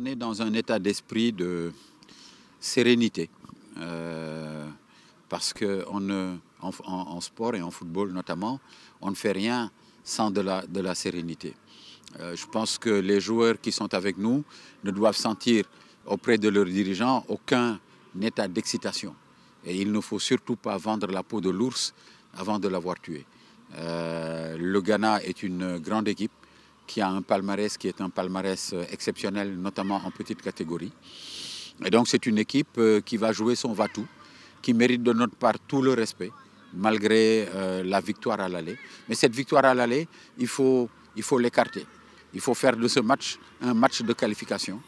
On est dans un état d'esprit de sérénité parce qu'en sport et en football notamment, on ne fait rien sans de la sérénité. Je pense que les joueurs qui sont avec nous ne doivent sentir auprès de leurs dirigeants aucun état d'excitation. Et il ne faut surtout pas vendre la peau de l'ours avant de l'avoir tué. Le Ghana est une grande équipe qui a un palmarès qui est un palmarès exceptionnel, notamment en petite catégorie. Et donc c'est une équipe qui va jouer son va-tout, qui mérite de notre part tout le respect, malgré la victoire à l'aller. Mais cette victoire à l'aller, il faut l'écarter. Il faut faire de ce match un match de qualification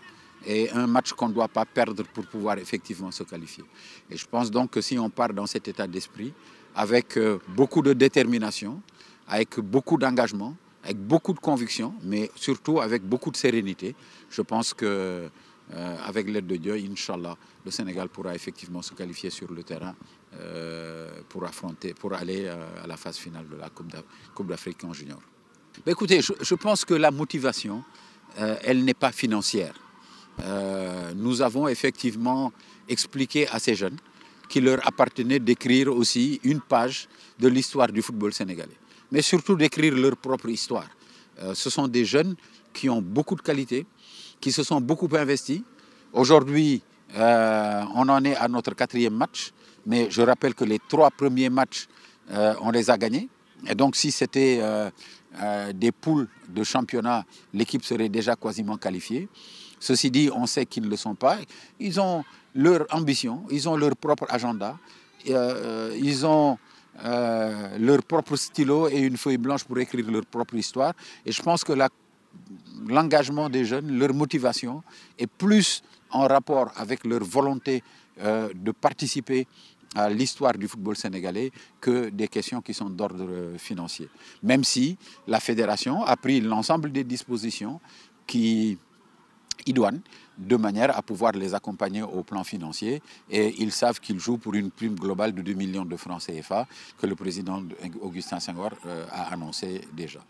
et un match qu'on ne doit pas perdre pour pouvoir effectivement se qualifier. Et je pense donc que si on part dans cet état d'esprit, avec beaucoup de détermination, avec beaucoup d'engagement, avec beaucoup de conviction, mais surtout avec beaucoup de sérénité, je pense que avec l'aide de Dieu, Inch'Allah, le Sénégal pourra effectivement se qualifier sur le terrain pour aller à la phase finale de la Coupe d'Afrique en junior. Mais écoutez, je pense que la motivation, elle n'est pas financière. Nous avons effectivement expliqué à ces jeunes qu'il leur appartenait d'écrire aussi une page de l'histoire du football sénégalais, mais surtout d'écrire leur propre histoire. Ce sont des jeunes qui ont beaucoup de qualités, qui se sont beaucoup investis. Aujourd'hui, on en est à notre 4e match, mais je rappelle que les 3 premiers matchs, on les a gagnés. Et donc si c'était des poules de championnat, l'équipe serait déjà quasiment qualifiée. Ceci dit, on sait qu'ils ne le sont pas. Ils ont leur ambition, ils ont leur propre agenda, ils ont leur propre stylo et une feuille blanche pour écrire leur propre histoire. Et je pense que l'engagement des jeunes, leur motivation est plus en rapport avec leur volonté de participer à l'histoire du football sénégalais que des questions qui sont d'ordre financier. Même si la fédération a pris l'ensemble des dispositions qui idoines de manière à pouvoir les accompagner au plan financier, et ils savent qu'ils jouent pour une prime globale de 2 millions de francs CFA que le président Augustin Senghor a annoncé déjà.